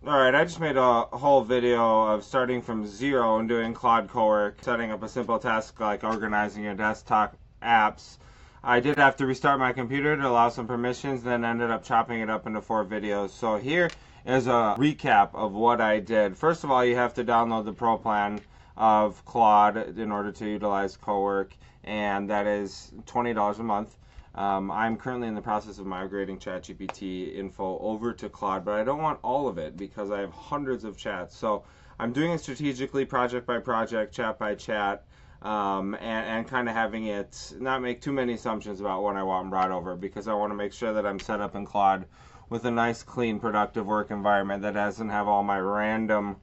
Alright, I just made a whole video of starting from zero and doing Claude Co-work, setting up a simple task like organizing your desktop apps. I did have to restart my computer to allow some permissions, then ended up chopping it up into 4 videos. So here is a recap of what I did. First of all, you have to download the Pro plan of Claude in order to utilize Co-work, and that is $20 a month. I'm currently in the process of migrating ChatGPT info over to Claude, but I don't want all of it because I have hundreds of chats. So I'm doing it strategically, project by project, chat by chat, and kind of having it not make too many assumptions about what I want brought over, because I want to make sure that I'm set up in Claude with a nice, clean, productive work environment that doesn't have all my random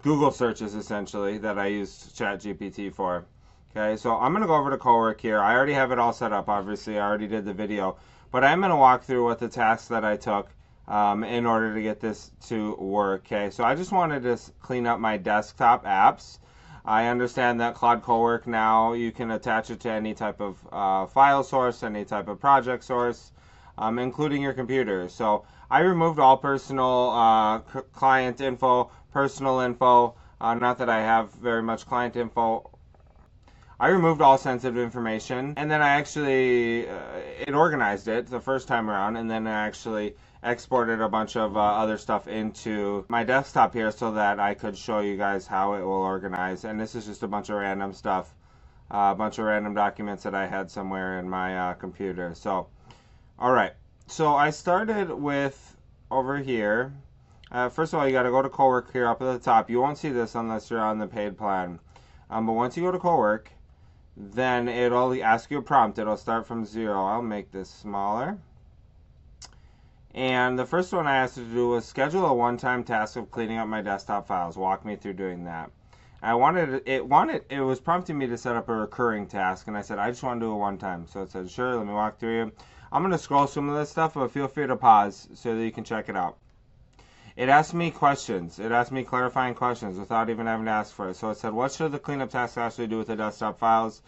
Google searches, essentially, that I use ChatGPT for. Okay, so I'm going to go over to Co-work here. I already have it all set up, obviously. I already did the video. But I'm going to walk through what the tasks that I took in order to get this to work. Okay, so I just wanted to clean up my desktop apps. I understand that Claude Co-work now, you can attach it to any type of file source, any type of project source, including your computer. So I removed all personal client info, personal info. Not that I have very much client info. I removed all sensitive information, and then I actually it organized it the first time around, and then I actually exported a bunch of other stuff into my desktop here so that I could show you guys how it will organize. And this is just a bunch of random stuff, a bunch of random documents that I had somewhere in my computer. So, all right. So I started with over here. First of all, you got to go to Co-work here up at the top. You won't see this unless you're on the paid plan. But once you go to Co-work, then it'll ask you a prompt. It'll start from zero. I'll make this smaller. And the first one I asked it to do was schedule a one-time task of cleaning up my desktop files. Walk me through doing that. It was prompting me to set up a recurring task, and I said I just want to do it one time. So it said sure, let me walk through you. I'm going to scroll some of this stuff, but feel free to pause so that you can check it out. It asked me questions. It asked me clarifying questions without even having to ask for it. So it said, what should the cleanup task actually do with the desktop files?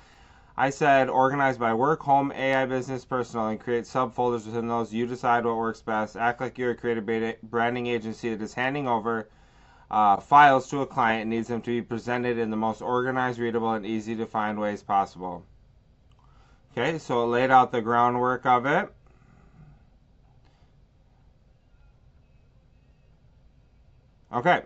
I said, organize by work, home, AI, business, personal, and create subfolders within those. You decide what works best. Act like you're a creative branding agency that is handing over files to a client and needs them to be presented in the most organized, readable, and easy to find ways possible. Okay, so it laid out the groundwork of it. Okay.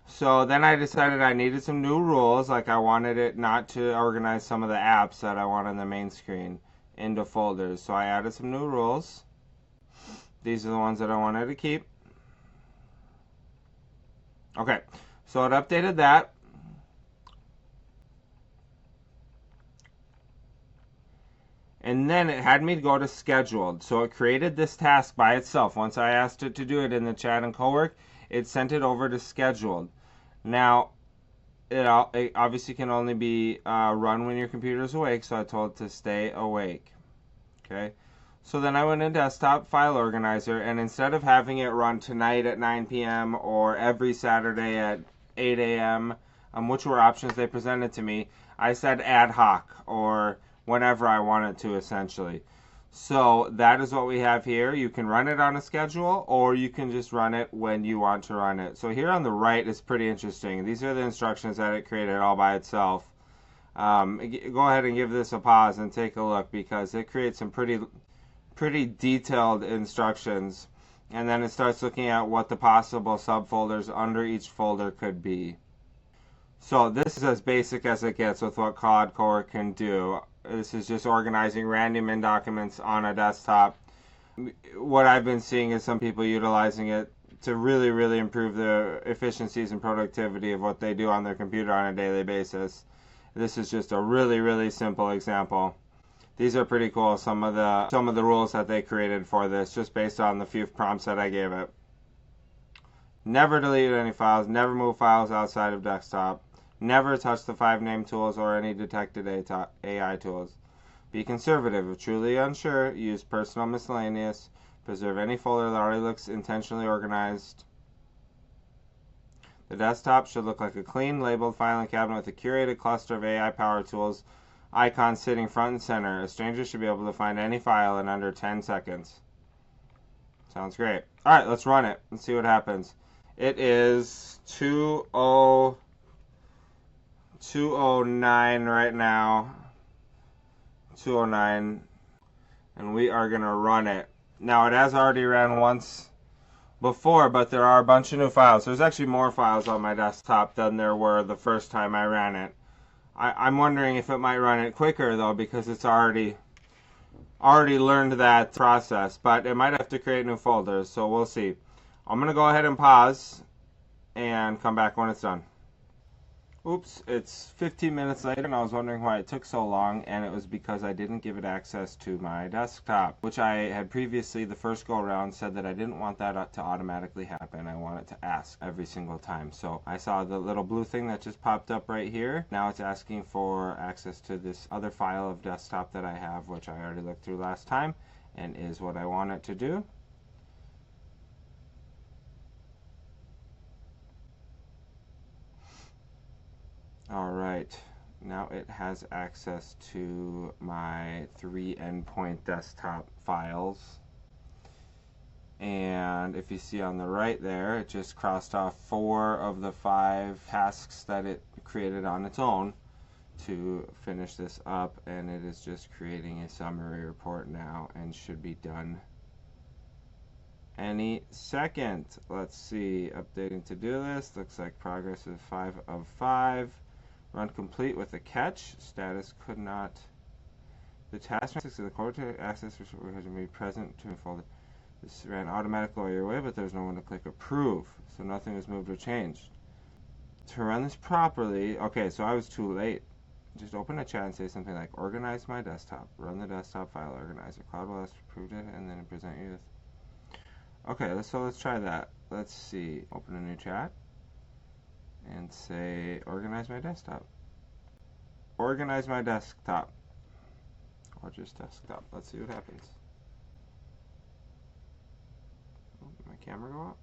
So then I decided I needed some new rules, like I wanted it not to organize some of the apps that I want on the main screen into folders. So I added some new rules. These are the ones that I wanted to keep. Okay, so it updated that. And then it had me go to scheduled. So it created this task by itself. Once I asked it to do it in the chat and Co-work, it sent it over to scheduled. Now, it obviously can only be run when your computer is awake, so I told it to stay awake. Okay. So then I went in Desktop File Organizer, and instead of having it run tonight at 9 p.m. or every Saturday at 8 a.m., which were options they presented to me, I said ad hoc, or whenever I wanted to, essentially. So that is what we have here. You can run it on a schedule, or you can just run it when you want to run it. So here on the right is pretty interesting. These are the instructions that it created all by itself. Go ahead and give this a pause and take a look, because it creates some pretty detailed instructions. And then it starts looking at what the possible subfolders under each folder could be. So this is as basic as it gets with what Claude Co-work can do. This is just organizing random in documents on a desktop. What I've been seeing is some people utilizing it to really improve the efficiencies and productivity of what they do on their computer on a daily basis. This is just a really simple example. These are pretty cool, some of the rules that they created for this, just based on the few prompts that I gave it. Never delete any files, never move files outside of desktop. Never touch the 5 name tools or any detected AI tools. Be conservative. If truly unsure, use personal miscellaneous. Preserve any folder that already looks intentionally organized. The desktop should look like a clean, labeled filing cabinet with a curated cluster of AI power tools icons sitting front and center. A stranger should be able to find any file in under 10 seconds. Sounds great. All right, let's run it and see what happens. It is 209 right now. 209, and we are going to run it. Now, it has already ran once before, but there are a bunch of new files. There's actually more files on my desktop than there were the first time I ran it. I'm wondering if it might run it quicker, though, because it's already learned that process, but it might have to create new folders, so we'll see. I'm going to go ahead and pause and come back when it's done. Oops, it's 15 minutes later, and I was wondering why it took so long, and it was because I didn't give it access to my desktop, which I had previously, the first go around, said that I didn't want that to automatically happen. I want it to ask every single time. So I saw the little blue thing that just popped up right here. Now it's asking for access to this other file of desktop that I have, which I already looked through last time, and is what I want it to do. Alright, now it has access to my 3 endpoint desktop files. And if you see on the right there, it just crossed off 4 of the 5 tasks that it created on its own to finish this up, and it is just creating a summary report now and should be done any second. Let's see, updating to-do list, looks like progress is 5 of 5. Run complete with a catch. Status could not. The task of the core to access has to be present to folder. This ran automatically your way, but there's no one to click approve, so nothing was moved or changed. To run this properly, okay, so I was too late. Just open a chat and say something like, organize my desktop. Run the desktop file organizer. Cloud will ask to approve it, and then present you with. Okay, let's try that. Let's see. Open a new chat and say, organize my desktop. Organize my desktop. Or just desktop. Let's see what happens. Oh, my camera go up?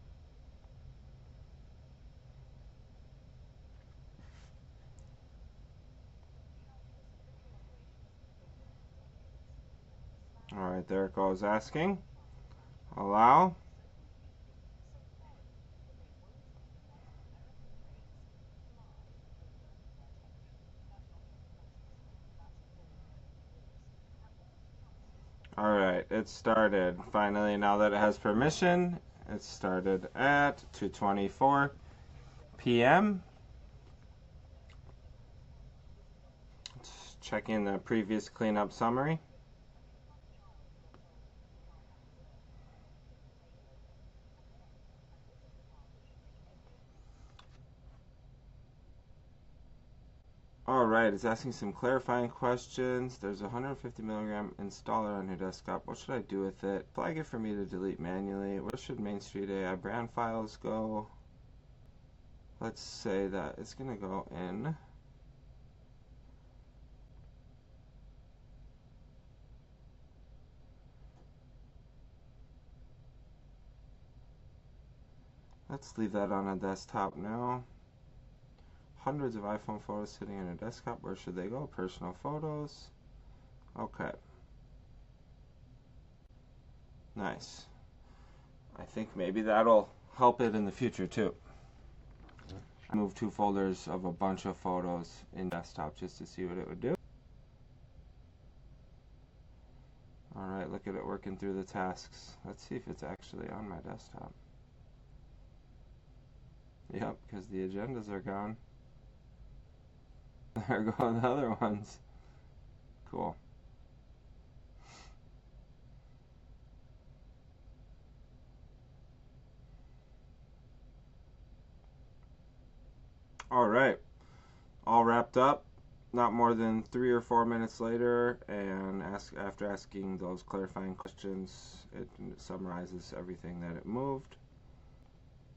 Alright, there it goes asking. Allow. Alright, it started. Finally, now that it has permission, it started at 2:24 p.m. Let's check in the previous cleanup summary. Alright, it's asking some clarifying questions. There's a 150 milligram installer on your desktop. What should I do with it? Flag it for me to delete manually. Where should Main Street AI brand files go? Let's say that it's going to go in. Let's leave that on a desktop now. Hundreds of iPhone photos sitting on a desktop. Where should they go? Personal photos. Okay. Nice. I think maybe that'll help it in the future too. I moved 2 folders of a bunch of photos in desktop just to see what it would do. Alright, look at it working through the tasks. Let's see if it's actually on my desktop. Yep, because the agendas are gone. There go the other ones. Cool. Alright, all wrapped up. Not more than 3 or 4 minutes later, and after asking those clarifying questions, it summarizes everything that it moved.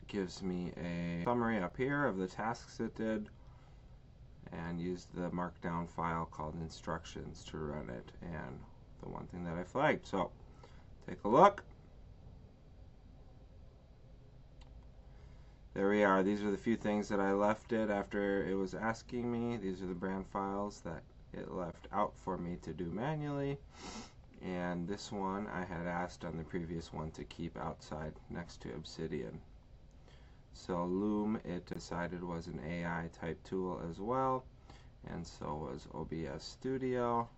Gives me a summary up here of the tasks it did, and used the markdown file called instructions to run it, and the one thing that I flagged. So take a look. There we are. These are the few things that I left it after it was asking me. These are the brand files that it left out for me to do manually. And this one I had asked on the previous one to keep outside next to Obsidian. So Loom, it decided, was an AI type tool as well, and so was OBS Studio.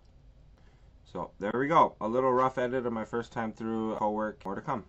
So there we go, a little rough edit of my first time through Co-work. More to come.